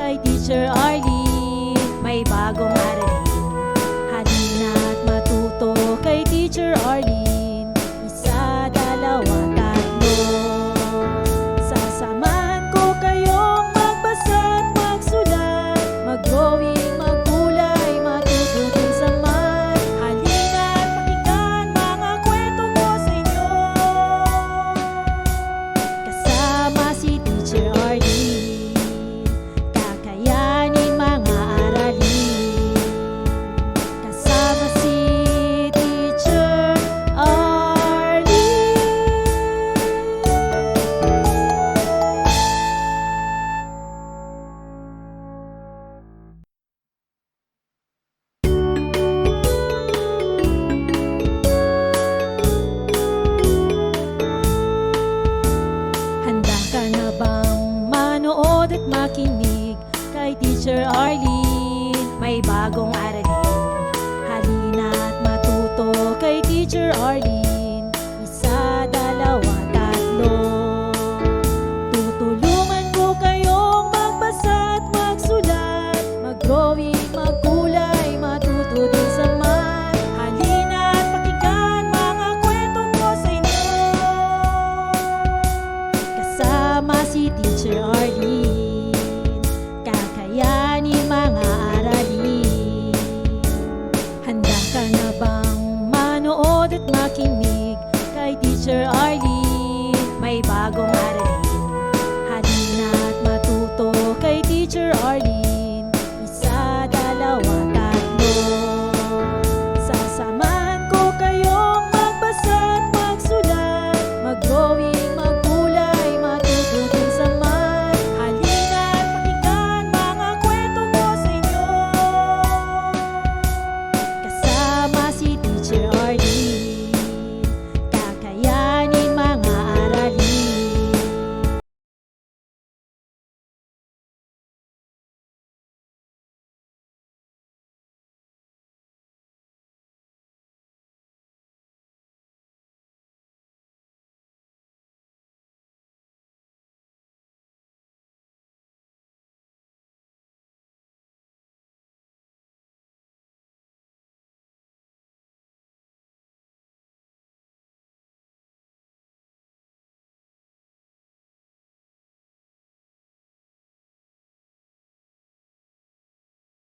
kay Teacher Arlene, may bagong aralin. Halina't matuto kay Teacher Arlene, isa, dalawa, tatlo. Sasamahan ko kayong magbasa't magsulat, mag-drawing, maggulay, matututin sa math. Halina't pakinggan mga kwento ko sa inyo, kasama si Teacher Arlene, kakayanin mga aralin. Kasama si Teacher Arlene. Handa ka na bang manood at makinig kay Teacher Arlene, may bagong aralin? Halina't matuto kay Teacher Arlene,